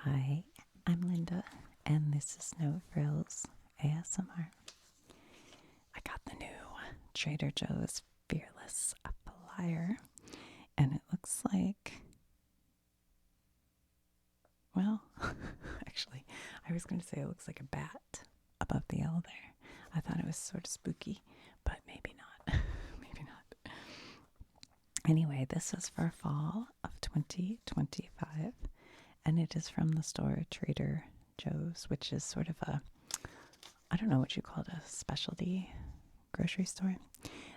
Hi, I'm Linda, and this is No Frills ASMR. I got the new Trader Joe's Fearless flyer, and it looks like, well, actually, I was going to say it looks like a bat above the L there. I thought it was sort of spooky, but maybe not. Maybe not. Anyway, this is for fall of 2025, and it is from the store Trader Joe's, which is sort of I don't know what you call it, a specialty grocery store.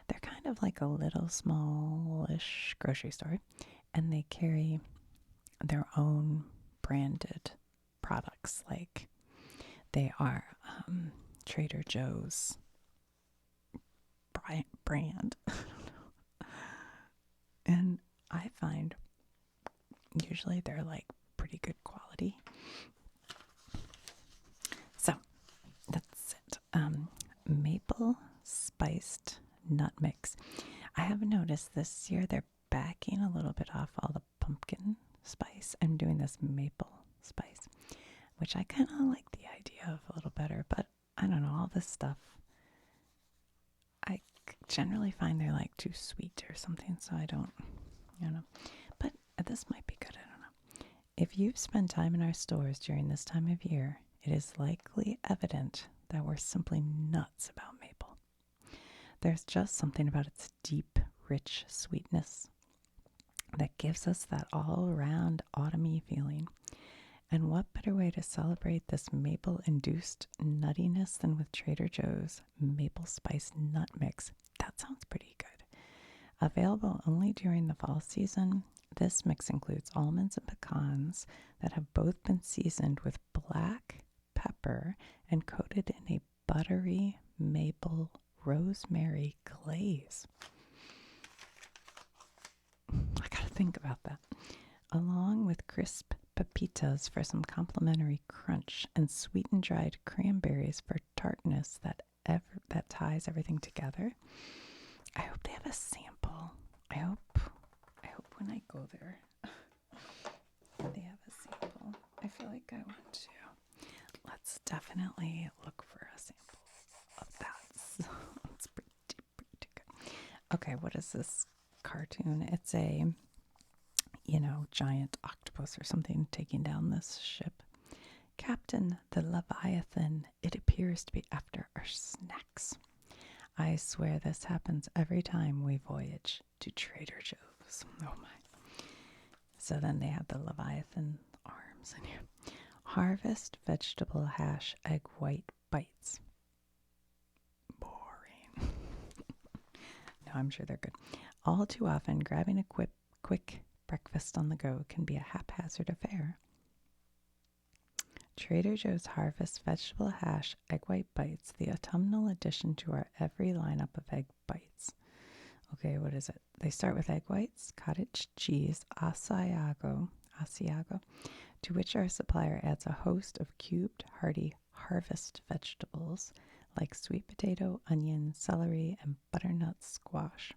They're kind of like a little smallish grocery store, and they carry their own branded products. Like they are Trader Joe's brand. And I find usually they're like pretty good quality. So that's it. Maple spiced nut mix. I have noticed this year they're backing a little bit off all the pumpkin spice and doing this maple spice, which I kind of like the idea of a little better, but I don't know, all this stuff I generally find they're like too sweet or something, so I don't know. But this might be good, I don't know. If you've spent time in our stores during this time of year, it is likely evident that we're simply nuts about maple. There's just something about its deep, rich sweetness that gives us that all-around autumny feeling. And what better way to celebrate this maple-induced nuttiness than with Trader Joe's maple spice nut mix? That sounds pretty good. Available only during the fall season, this mix includes almonds and pecans that have both been seasoned with black pepper and coated in a buttery maple rosemary glaze. I gotta think about that. Along with crisp pepitas for some complimentary crunch and sweetened dried cranberries for tartness that ties everything together. I hope they have a sample. I hope when I go there they have a sample. I feel like I want to. Let's definitely look for a sample of that. It's pretty good. Okay, what is this cartoon? It's a, giant octopus or something taking down this ship. Captain the Leviathan, it appears to be after our snacks. I swear this happens every time we voyage to Trader Joe's. Oh my. So then they have the Leviathan arms in here. Harvest vegetable hash egg white bites. Boring. No, I'm sure they're good. All too often, grabbing a quick breakfast on the go can be a haphazard affair. Trader Joe's Harvest Vegetable Hash Egg White Bites, the autumnal addition to our every lineup of egg bites. Okay, what is it? They start with egg whites, cottage cheese, Asiago, to which our supplier adds a host of cubed, hearty harvest vegetables like sweet potato, onion, celery, and butternut squash,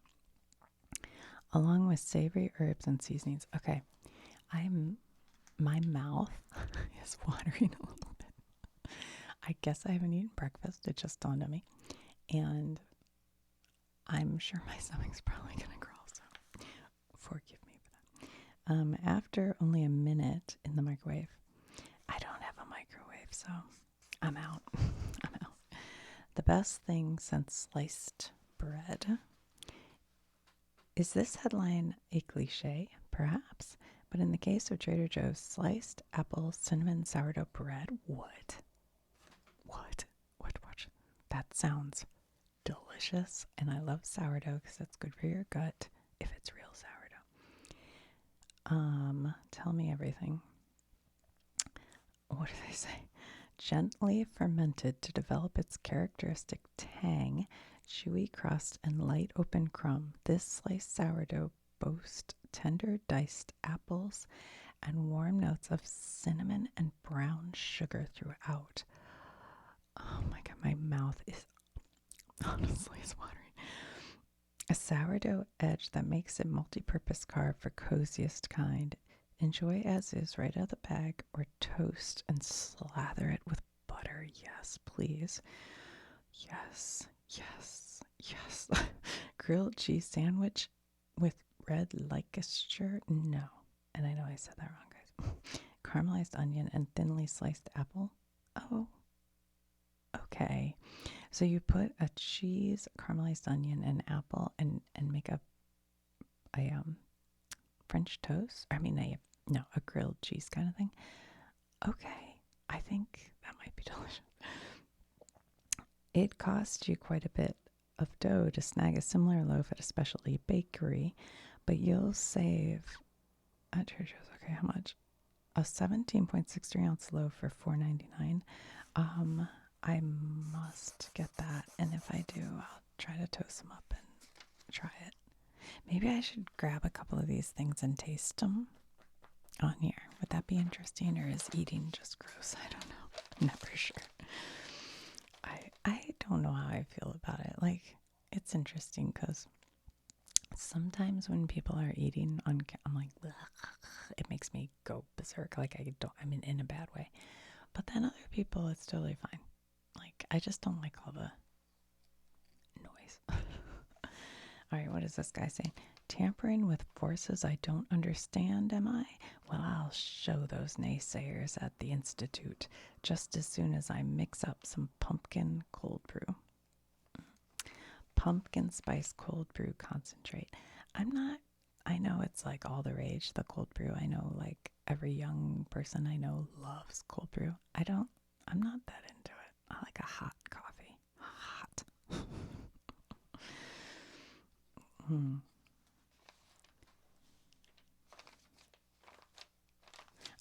along with savory herbs and seasonings. Okay, my mouth is watering a little bit. I guess I haven't eaten breakfast. It just dawned on me. And I'm sure my stomach's probably going to growl, so forgive me for that. After only a minute in the microwave, I don't have a microwave, so I'm out. I'm out. The best thing since sliced bread. Is this headline a cliche? Perhaps. But in the case of Trader Joe's, sliced apple cinnamon sourdough bread, what? Watch. That sounds delicious, and I love sourdough because that's good for your gut if it's real sourdough. Tell me everything. What do they say? Gently fermented to develop its characteristic tang, chewy crust, and light open crumb. This sliced sourdough boasts tender diced apples and warm notes of cinnamon and brown sugar throughout. Oh my god, my mouth is honestly watering. A sourdough edge that makes it multi-purpose carb for coziest kind. Enjoy as is right out of the bag or toast and slather it with butter. Yes, please. Yes, yes, yes. Grilled cheese sandwich with red Leicester? No. And I know I said that wrong, guys. Caramelized onion and thinly sliced apple? Oh, okay. So you put a cheese, caramelized onion, and apple and make a French toast? I mean, a grilled cheese kind of thing. Okay. I think that might be delicious. It costs you quite a bit of dough to snag a similar loaf at a specialty bakery, but you'll save at Trader Joe's. Okay, how much? A 17.63 ounce loaf for $4.99. I must get that, and if I do, I'll try to toast them up and try it. Maybe I should grab a couple of these things and taste them on here. Would that be interesting, or is eating just gross? I don't know. I'm never sure. I don't know how I feel about it. Like, it's interesting because sometimes when people are eating on, I'm like, ugh, it makes me go berserk. Like, I'm in a bad way. But then other people, it's totally fine. Like, I just don't like all the noise. All right, what is this guy saying? Tampering with forces I don't understand, am I? Well, I'll show those naysayers at the Institute just as soon as I mix up some pumpkin cold brew. Pumpkin spice cold brew concentrate. I know it's like all the rage, the cold brew. I know like every young person I know loves cold brew. I'm not that into it. I like a hot coffee. Hot.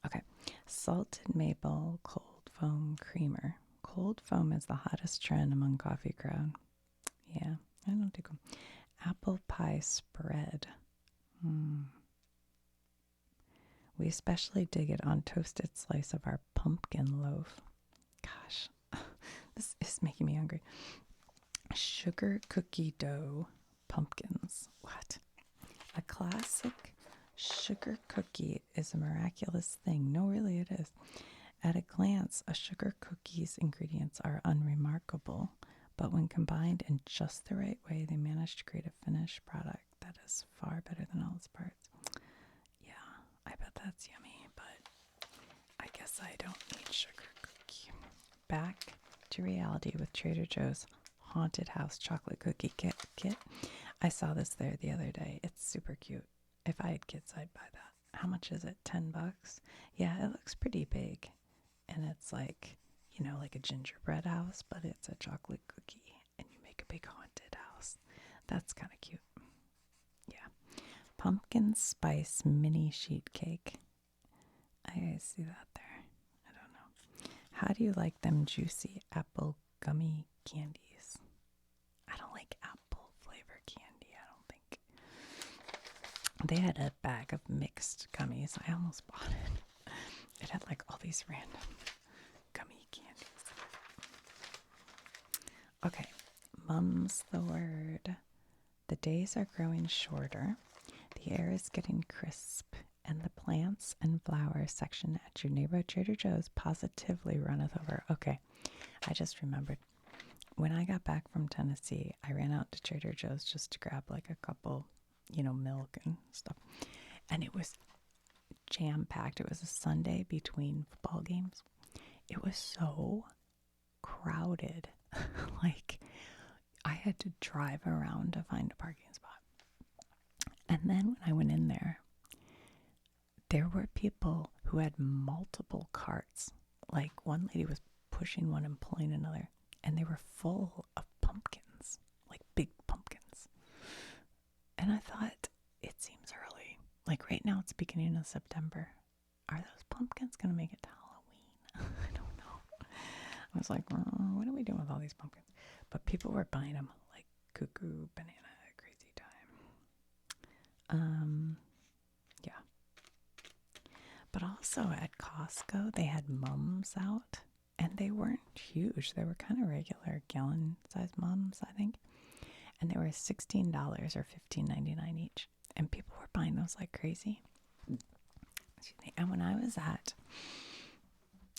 Okay. Salted maple cold foam creamer. Cold foam is the hottest trend among coffee crowd. Yeah, I don't do them. Apple pie spread. We especially dig it on toasted slice of our pumpkin loaf. Gosh, this is making me hungry. Sugar cookie dough pumpkins. What? A classic sugar cookie is a miraculous thing. No, really, it is. At a glance, a sugar cookie's ingredients are unremarkable, but when combined in just the right way, they manage to create a finished product that is far better than all its parts. Yeah, I bet that's yummy, but I guess I don't need sugar cookie. Back to reality with Trader Joe's Haunted House chocolate cookie kit. I saw this there the other day. It's super cute. If I had kids, I'd buy that. How much is it? $10? Yeah, it looks pretty big. And it's like, like a gingerbread house, but it's a chocolate cookie. And you make a big haunted house. That's kind of cute. Yeah. Pumpkin spice mini sheet cake. I see that there. I don't know. How do you like them juicy apple gummy candies? I don't like apple flavor candy, I don't think. They had a bag of mixed gummies. I almost bought it. It had like all these random gummy candies. Okay, mum's the word. The days are growing shorter. The air is getting crisp, and the plants and flowers section at your neighborhood Trader Joe's positively runneth over. Okay, I just remembered. When I got back from Tennessee, I ran out to Trader Joe's just to grab like a couple, milk and stuff. And it was jam-packed. It was a Sunday between football games. It was so crowded. Like, I had to drive around to find a parking spot. And then when I went in there were people who had multiple carts. Like, one lady was pushing one and pulling another, and they were full of pumpkins, like big pumpkins. And I thought, it seems early. Like, right now it's beginning of September. Are those pumpkins going to make it to Halloween? I don't know. I was like, what are we doing with all these pumpkins? But people were buying them like cuckoo banana, crazy time. Yeah. But also at Costco, they had mums out, and they weren't huge. They were kind of regular gallon-sized mums, I think. And they were $16 or $15.99 each. And people were buying those like crazy. And when I was at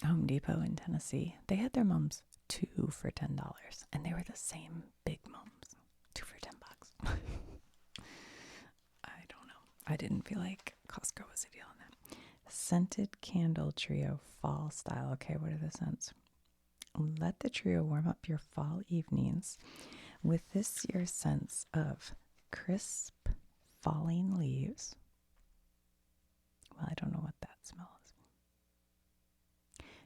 Home Depot in Tennessee, they had their mums 2 for $10, and they were the same big mums, 2 for $10. I don't know. I didn't feel like Costco was a deal on that. Scented candle trio fall style. Okay, what are the scents? Let the trio warm up your fall evenings with this year's sense of crisp falling leaves. Well, I don't know what that smells.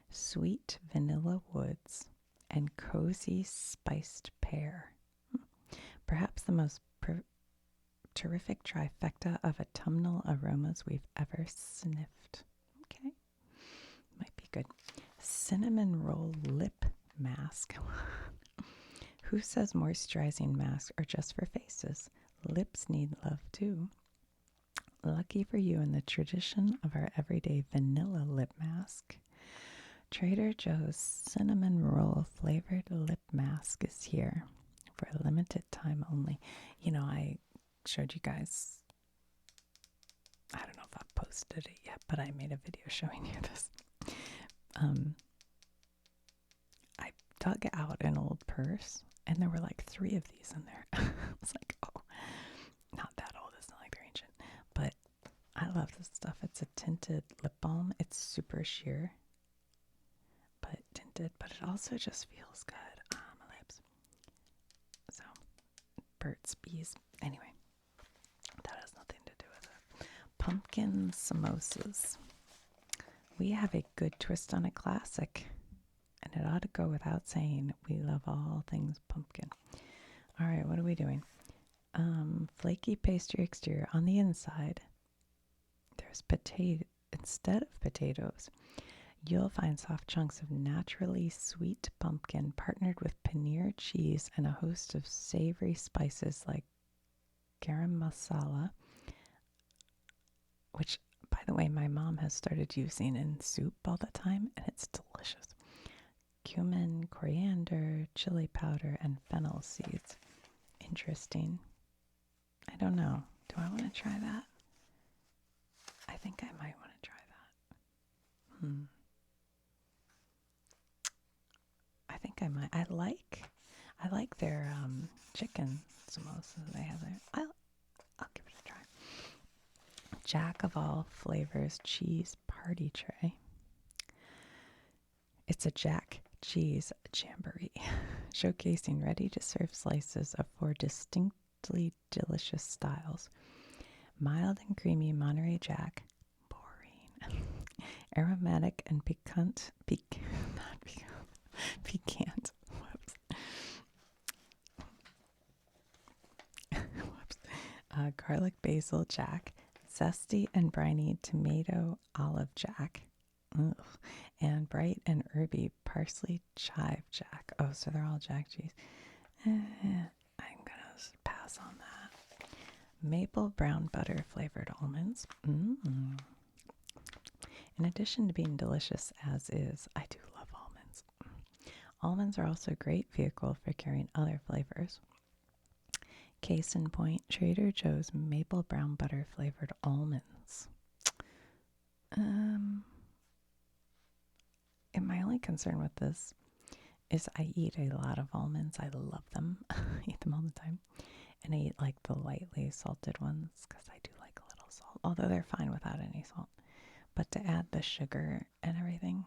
Sweet vanilla woods and cozy spiced pear. Perhaps the most terrific trifecta of autumnal aromas we've ever sniffed. Okay, might be good. Cinnamon roll lip mask. Who says moisturizing masks are just for faces? Lips need love too. Lucky for you, in the tradition of our everyday vanilla lip mask, Trader Joe's cinnamon roll flavored lip mask is here for a limited time only. You know, I showed you guys, I don't know if I've posted it yet, but I made a video showing you this. I dug out an old purse, and there were like 3 of these in there. I was like, oh, not that old. It's not like they're ancient. But I love this stuff. It's a tinted lip balm. It's super sheer, but tinted. But it also just feels good on my lips. So, Burt's Bees. Anyway, that has nothing to do with it. Pumpkin samosas. We have a good twist on a classic, and it ought to go without saying. We love all things pumpkin. All right, what are we doing? Flaky pastry exterior. On the inside, there's potato. Instead of potatoes, you'll find soft chunks of naturally sweet pumpkin partnered with paneer cheese and a host of savory spices like garam masala, which, by the way, my mom has started using in soup all the time, and it's delicious. Cumin, coriander, chili powder, and fennel seeds. Interesting. I don't know. Do I want to try that? I think I might want to try that. I think I might. I like their chicken samosas they have there. I'll give it a try. Jack of all flavors cheese party tray. It's a Jack cheese jamboree, showcasing ready-to-serve slices of 4 distinctly delicious styles. Mild and creamy Monterey Jack, boring. Aromatic and piquant, piquant. Whoops. Whoops. Garlic basil Jack, zesty and briny tomato olive Jack. Ugh. And bright and herby parsley chive Jack. Oh, so they're all Jack cheese. I'm gonna pass on that. Maple brown butter flavored almonds. In addition to being delicious as is, I do love almonds. Almonds are also a great vehicle for carrying other flavors. Case in point, Trader Joe's maple brown butter flavored almonds. And my only concern with this is I eat a lot of almonds. I love them. I eat them all the time. And I eat like the lightly salted ones because I do like a little salt, although they're fine without any salt. But to add the sugar and everything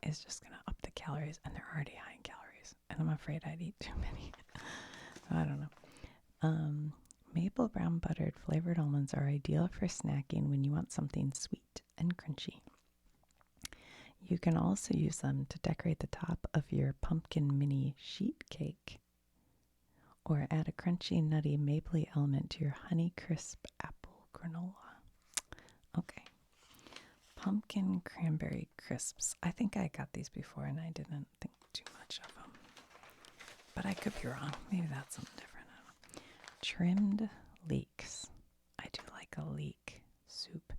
is just going to up the calories, and they're already high in calories. And I'm afraid I'd eat too many. I don't know. Maple brown buttered flavored almonds are ideal for snacking when you want something sweet and crunchy. You can also use them to decorate the top of your pumpkin mini sheet cake, or add a crunchy, nutty, mapley element to your Honey Crisp apple granola. Okay. Pumpkin cranberry crisps. I think I got these before and I didn't think too much of them. But I could be wrong. Maybe that's something different. I don't know. Trimmed leeks. I do like a leek soup.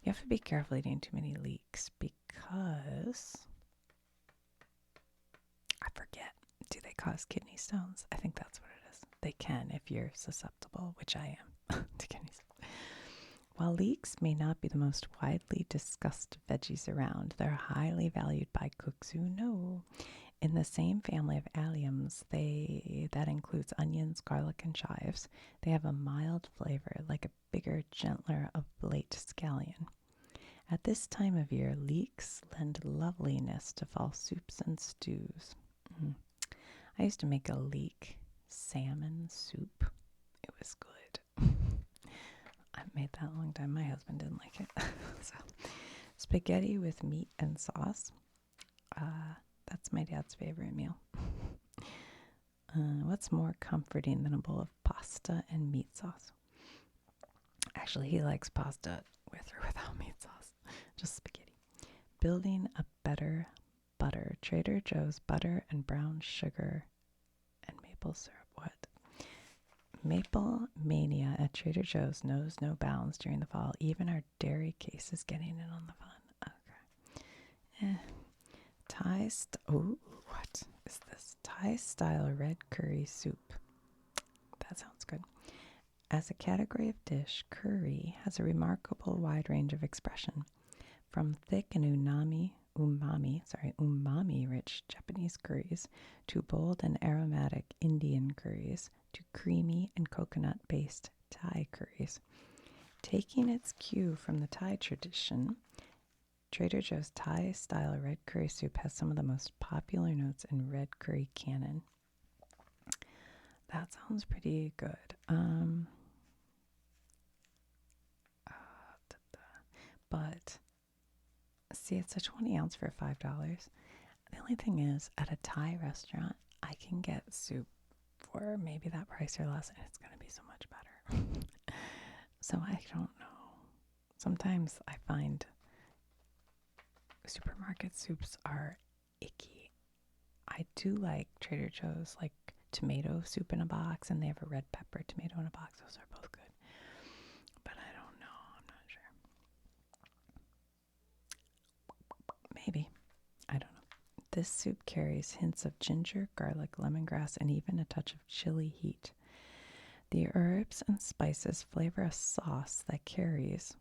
You have to be careful eating too many leeks because I forget. Do they cause kidney stones? I think that's what it is. They can if you're susceptible, which I am, to kidney stones. While leeks may not be the most widely discussed veggies around, they're highly valued by cooks who know. In the same family of alliums, that includes onions, garlic, and chives. They have a mild flavor, like a bigger, gentler of late scallion. At this time of year, leeks lend loveliness to fall soups and stews. I used to make a leek salmon soup. It was good. I made that a long time. My husband didn't like it. So, spaghetti with meat and sauce. That's my dad's favorite meal. What's more comforting than a bowl of pasta and meat sauce? Actually, he likes pasta with or without meat sauce. Just spaghetti. Building a better butter. Trader Joe's butter and brown sugar and maple syrup. What? Maple mania at Trader Joe's knows no bounds during the fall. Even our dairy case is getting in on the fun. Okay. What is this? Thai style red curry soup. That sounds good. As a category of dish, curry has a remarkable wide range of expression, from thick and umami-rich Japanese curries to bold and aromatic Indian curries to creamy and coconut-based Thai curries. Taking its cue from the Thai tradition, Trader Joe's Thai-style red curry soup has some of the most popular notes in red curry canon. That sounds pretty good. But see, it's a 20 ounce for $5. The only thing is, at a Thai restaurant, I can get soup for maybe that price or less, and it's going to be so much better. So I don't know. Sometimes I find supermarket soups are icky. I do like Trader Joe's, like tomato soup in a box, and they have a red pepper tomato in a box. Those are both good. But I don't know. I'm not sure. Maybe. I don't know. This soup carries hints of ginger, garlic, lemongrass, and even a touch of chili heat. The herbs and spices flavor a sauce that carries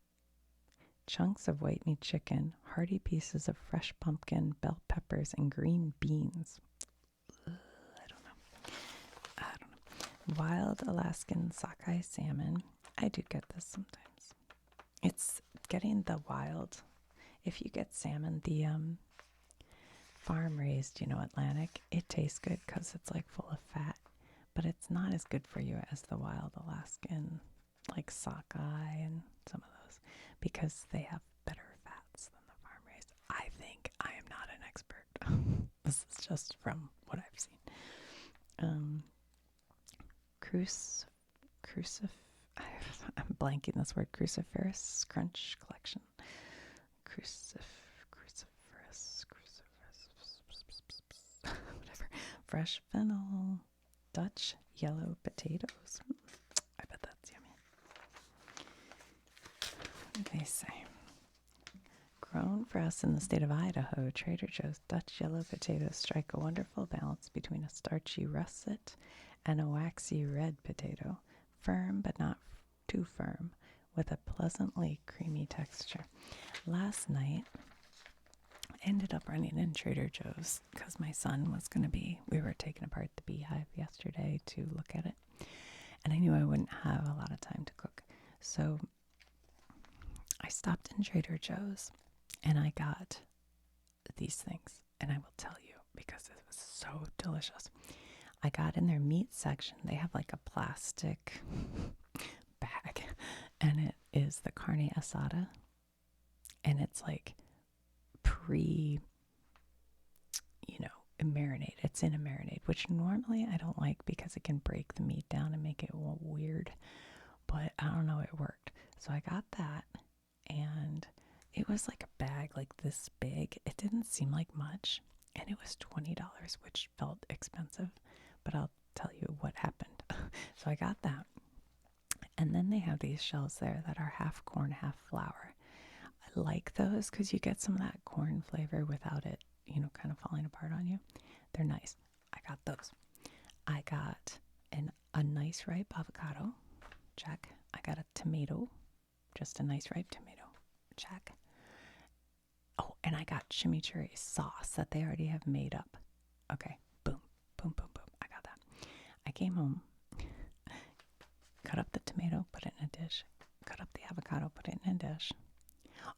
chunks of white meat chicken, hearty pieces of fresh pumpkin, bell peppers, and green beans. I don't know. Wild Alaskan sockeye salmon. I do get this sometimes. It's getting the wild. If you get salmon, the farm raised, Atlantic, it tastes good because it's like full of fat, but it's not as good for you as the wild Alaskan, like sockeye and some of those, because they have better fats than the farm raised. I think. I am not an expert. This is just from what I've seen. I'm blanking this word. Cruciferous Scrunch Collection. Cruciferous, whatever. Fresh fennel, Dutch yellow potatoes. I bet that's yummy. What do they say? Grown for us in the state of Idaho, Trader Joe's Dutch yellow potatoes strike a wonderful balance between a starchy russet and a waxy red potato, firm but not too firm, with a pleasantly creamy texture. Last night, I ended up running in Trader Joe's because my son was we were taking apart the beehive yesterday to look at it, and I knew I wouldn't have a lot of time to cook. So I stopped in Trader Joe's and I got these things, and I will tell you because it was so delicious. I got in their meat section. They have like a plastic bag, and it is the carne asada, and it's like marinade. It's in a marinade, which normally I don't like because it can break the meat down and make it weird, but I don't know, it worked. So I got that, and it was like a bag like this big. It didn't seem like much, and it was $20, which felt expensive, but I'll tell you what happened. So I got that, and then they have these shells there that are half corn, half flour. I like those because you get some of that corn flavor without it, kind of falling apart on you. They're nice. I got those. I got a nice ripe avocado. Check. I got a tomato. just a nice ripe tomato. Check. Oh, and I got chimichurri sauce that they already have made up. Okay, boom, boom, boom, boom. I got that. I came home, cut up the tomato, put it in a dish. Cut up the avocado, put it in a dish.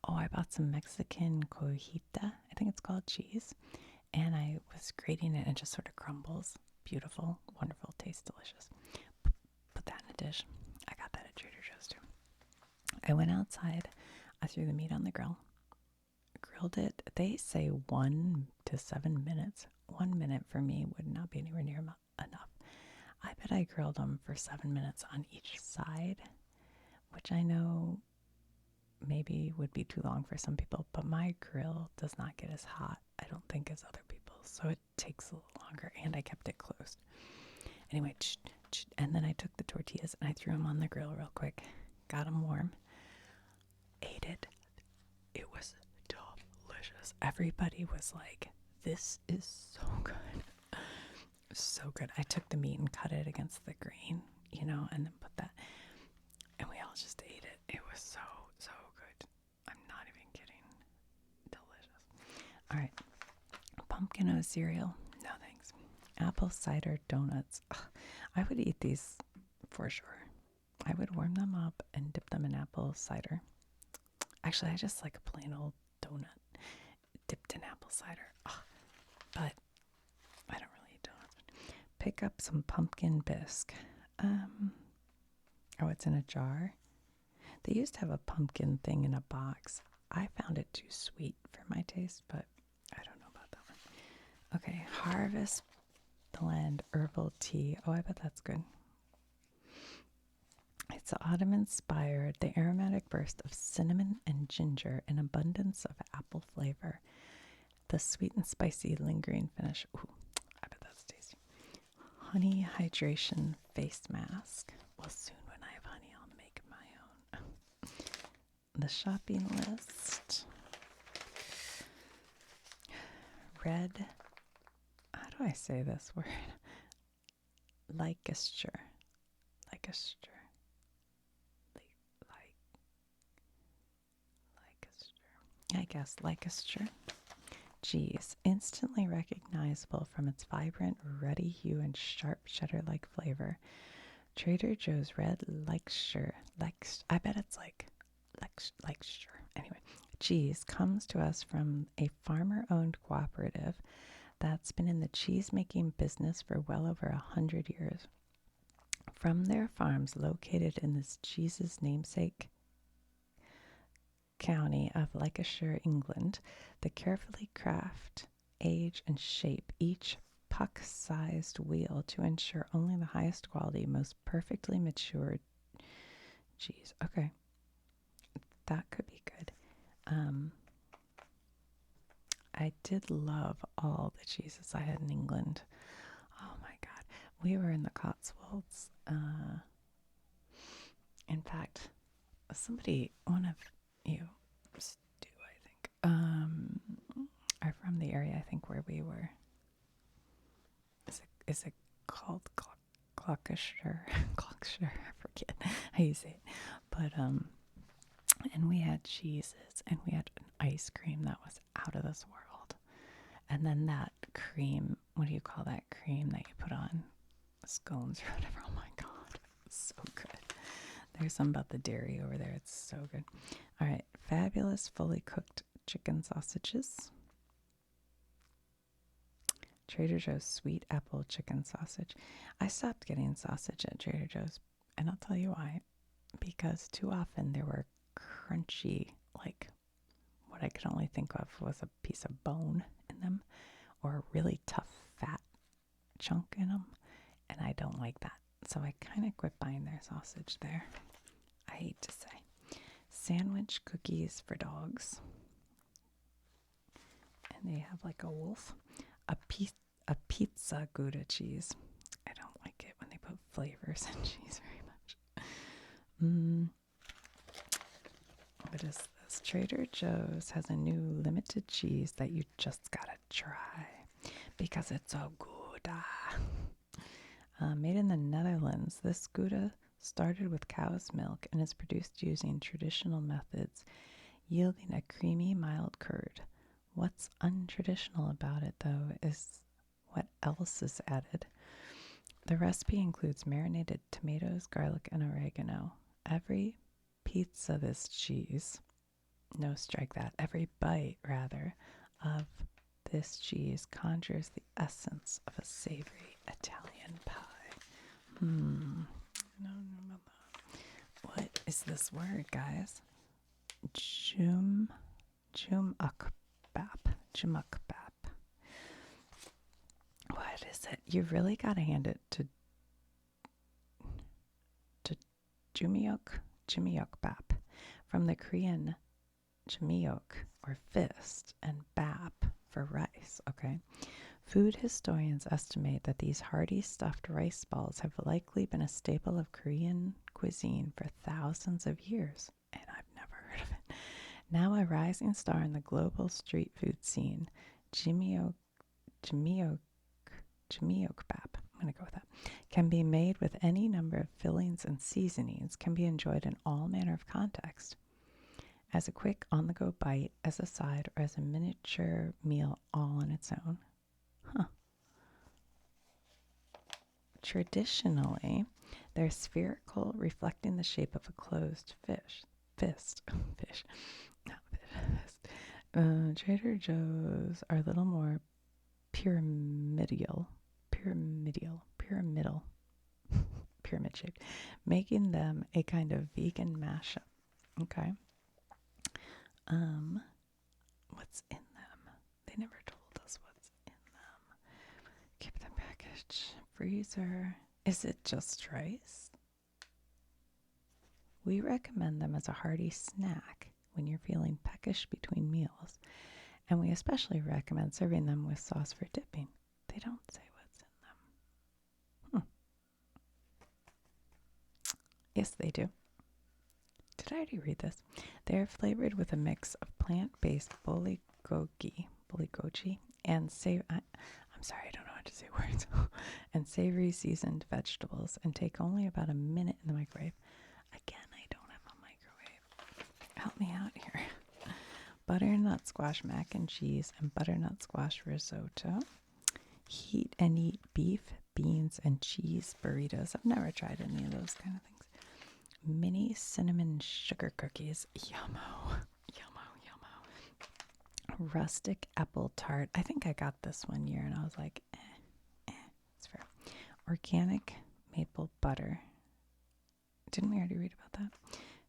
Oh, I bought some Mexican cojita, I think it's called, cheese. And I was grating it and it just sort of crumbles. Beautiful, wonderful, tastes delicious. Put that in a dish. I got that at Trader Joe's too. I went outside. I threw the meat on the grill. Grilled it. They say 1 to 7 minutes. 1 minute for me would not be anywhere near enough. I bet I grilled them for 7 minutes on each side, which I know maybe would be too long for some people, but my grill does not get as hot, I don't think, as other people's, so it takes a little longer, and I kept it closed. Anyway, and then I took the tortillas and I threw them on the grill real quick, got them warm, ate it. It was delicious. Everybody was like, this is so good. So good. I took the meat and cut it against the grain, and then put that, and we all just ate it. It was so good. I'm not even kidding. Delicious. All right. Pumpkin cereal. No thanks. Apple cider donuts. Ugh, I would eat these for sure. I would warm them up and dip them in apple cider. Actually, I just like a plain old donut dipped in apple cider. Ugh, but I don't really eat donuts. Pick up some pumpkin bisque. Oh, it's in a jar. They used to have a pumpkin thing in a box. I found it too sweet for my taste, but I don't know about that one. Okay, Harvest Blend Herbal Tea. Oh, I bet that's good. It's autumn-inspired, the aromatic burst of cinnamon and ginger, an abundance of apple flavor. The sweet and spicy lingering finish. Ooh, I bet that's tasty. Honey Hydration Face Mask. Well, soon when I have honey, I'll make my own. The shopping list. Red, how do I say this word? Leicester. I guess Leicester. Cheese, instantly recognizable from its vibrant, ruddy hue and sharp cheddar-like flavor. Trader Joe's red Leicester. I bet it's like Leicester. Anyway, cheese comes to us from a farmer-owned cooperative that's been in the cheese-making business for well over 100 years. From their farms located in this cheese's namesake county of Lancashire, England, they carefully craft, age, and shape each puck-sized wheel to ensure only the highest quality, most perfectly matured cheese. Okay, that could be good. I did love all the cheeses I had in England. Oh my God. We were in the Cotswolds. In fact, one of you, Stu, I think, are from the area, I think, where we were. Is it called Clockshire? Clockshire, I forget how you say it. But, and we had cheeses, and we had an ice cream that was out of this world. And then that cream, what do you call that cream that you put on scones or whatever? Oh my God, it's so good. There's something about the dairy over there. It's so good. All right, fabulous fully cooked chicken sausages. Trader Joe's sweet apple chicken sausage. I stopped getting sausage at Trader Joe's, and I'll tell you why. Because too often there were crunchy, like what I could only think of was a piece of bone in them, or a really tough fat chunk in them, and I don't like that. So I kind of quit buying their sausage there. I hate to say. Sandwich cookies for dogs. And they have like a wolf. A pizza Gouda cheese. I don't like it when they put flavors in cheese very much. What is this? Trader Joe's has a new limited cheese that you just gotta try because it's so good. Made in the Netherlands, this Gouda started with cow's milk and is produced using traditional methods, yielding a creamy, mild curd. What's untraditional about it, though, is what else is added. The recipe includes marinated tomatoes, garlic, and oregano. Every piece of this cheese, no, strike that, every bite, rather, of this cheese conjures the essence of a savory Italian pie. I don't know about that. What is this word, guys? Jumukbap. Jumukbap. What is it? You really got to hand it to Jumukbap, from the Korean jumyok, or fist, and bap for rice, okay? Food historians estimate that these hearty stuffed rice balls have likely been a staple of Korean cuisine for thousands of years, and I've never heard of it. Now a rising star in the global street food scene, jumyokbap, I'm going to go with that, can be made with any number of fillings and seasonings, can be enjoyed in all manner of context. As a quick on-the-go bite, as a side, or as a miniature meal all on its own. Traditionally, they're spherical, reflecting the shape of a closed fist. Trader Joe's are a little more pyramidal, pyramid-shaped, making them a kind of vegan mashup. Okay. What's in them? They never told us what's in them. Keep the package. Freezer. Is it just rice? We recommend them as a hearty snack when you're feeling peckish between meals, and we especially recommend serving them with sauce for dipping. They don't say what's in them. Yes, they do. Did I already read this? They are flavored with a mix of plant-based bulgogi and I'm sorry, I don't know how to say words. And savory seasoned vegetables, and take only about a minute in the microwave. Again, I don't have a microwave. Help me out here. Butternut squash mac and cheese and butternut squash risotto. Heat and eat beef, beans, and cheese burritos. I've never tried any of those kind of things. Mini cinnamon sugar cookies. Yummo. Rustic apple tart. I think I got this one year and I was like, it's fair. Organic maple butter. Didn't we already read about that?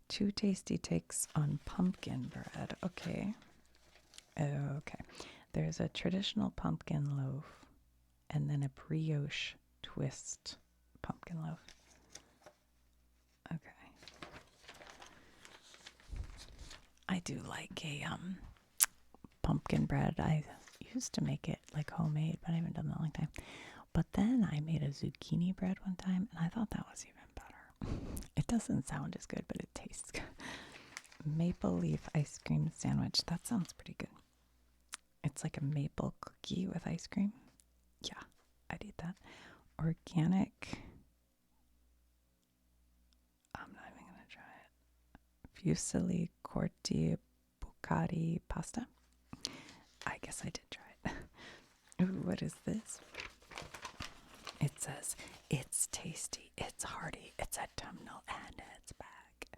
2 tasty takes on pumpkin bread. Okay. There's a traditional pumpkin loaf and then a brioche twist pumpkin loaf. Okay. I do like a pumpkin bread. I used to make it like homemade, but I haven't done that in a long time. But then I made a zucchini bread one time, and I thought that was even better. It doesn't sound as good, but it tastes good. Maple leaf ice cream sandwich. That sounds pretty good. It's like a maple cookie with ice cream. Yeah, I'd eat that. Organic. I'm not even going to try it. Fusilli corti bucati pasta. I guess I did try it. Ooh, what is this? It says, it's tasty, it's hearty, it's autumnal, and it's back.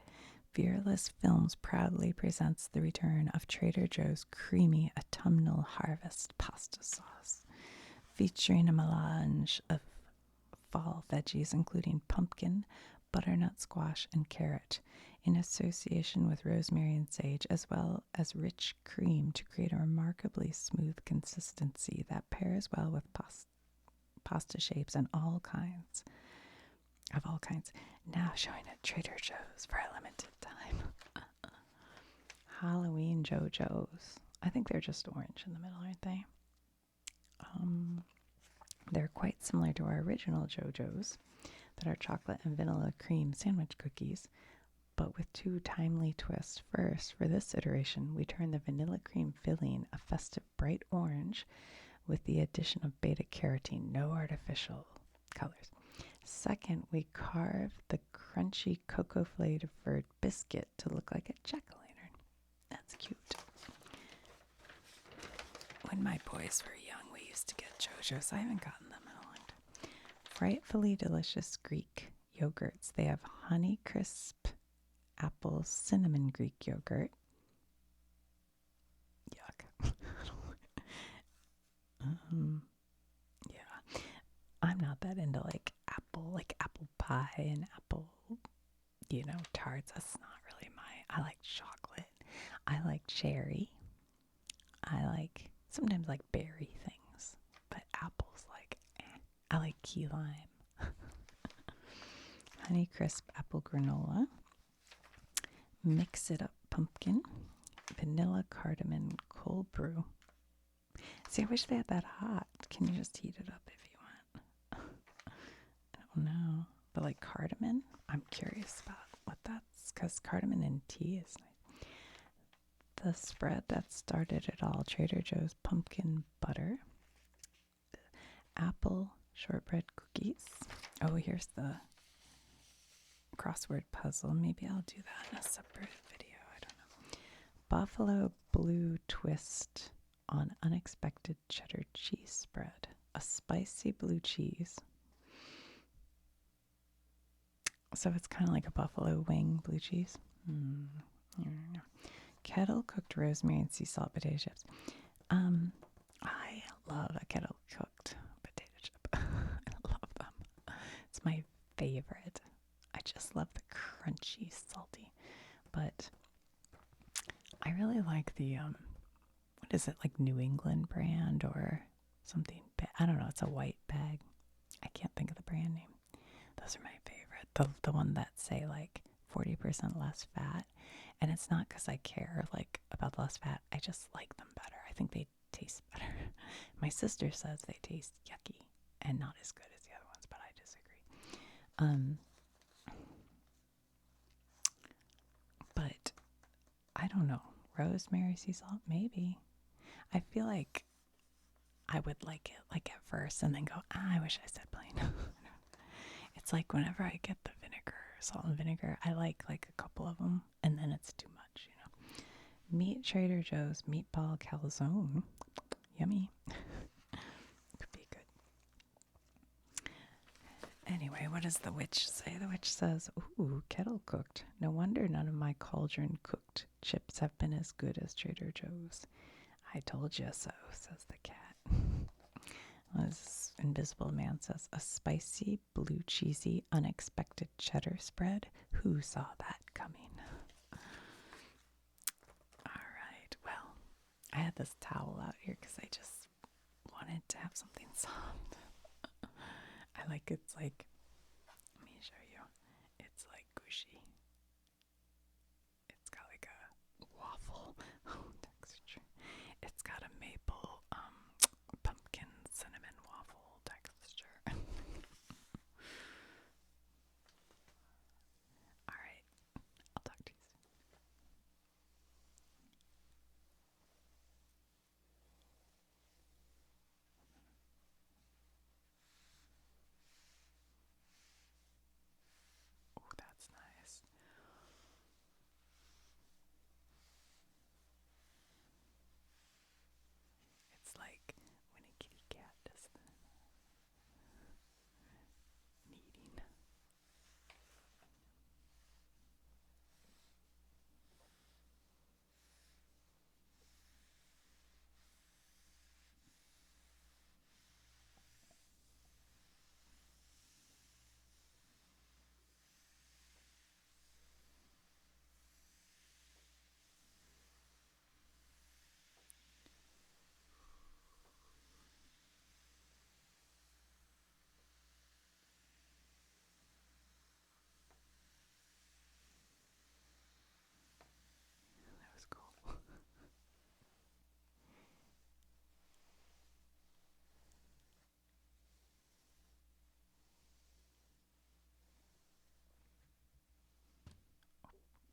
Fearless Films proudly presents the return of Trader Joe's creamy autumnal harvest pasta sauce, featuring a melange of fall veggies including pumpkin, butternut squash, and carrot, in association with rosemary and sage, as well as rich cream to create a remarkably smooth consistency that pairs well with pasta shapes and all kinds. Now showing at Trader Joe's for a limited time. Halloween JoJo's. I think they're just orange in the middle, aren't they? They're quite similar to our original JoJo's that are chocolate and vanilla cream sandwich cookies, but with 2 timely twists. First, for this iteration, we turn the vanilla cream filling a festive bright orange with the addition of beta carotene, no artificial colors. Second, we carved the crunchy cocoa flavored biscuit to look like a jack-o'-lantern. That's cute. When my boys were young, we used to get JoJo's. I haven't gotten them in a long time. Frightfully delicious Greek yogurts. They have honey crisp apple cinnamon Greek yogurt. Yuck. Yeah. I'm not that into like apple pie and apple, tarts. That's not really I like chocolate. I like cherry. I like sometimes like berry things, but apples I like key lime. Honey crisp apple granola. Mix it up pumpkin. Vanilla cardamom cold brew. See, I wish they had that hot. Can you just heat it up if you want? I don't know. But like cardamom, I'm curious about what that's, because cardamom in tea is nice. The spread that started it all, Trader Joe's pumpkin butter. Apple shortbread cookies. Oh, here's the crossword puzzle. Maybe I'll do that in a separate video. I don't know. Buffalo blue twist on unexpected cheddar cheese spread. A spicy blue cheese. So it's kind of like a buffalo wing blue cheese. Kettle cooked rosemary and sea salt potato chips. I love a kettle cooked potato chip. I love them. It's my favorite. I just love the crunchy, salty. But I really like the what is it, like New England brand or something? I don't know. It's a white bag. I can't think of the brand name. Those are my favorite. The one that say like 40% less fat. And it's not because I care like about the less fat. I just like them better. I think they taste better. My sister says they taste yucky and not as good as the other ones, but I disagree. But I don't know. Rosemary, sea salt, maybe. I feel like I would like it like at first and then go, I wish I said plain. It's like whenever I get the vinegar, salt and vinegar, I like a couple of them and then it's too much, Meat Trader Joe's meatball calzone. Yummy. Could be good. Anyway, what does the witch say? The witch says, ooh, kettle cooked. No wonder none of my cauldron cooked chips have been as good as Trader Joe's. I told you so, says the cat. This invisible man says, a spicy, blue cheesy, unexpected cheddar spread. Who saw that coming? All right, well, I had this towel out here because I just wanted to have something soft. It's like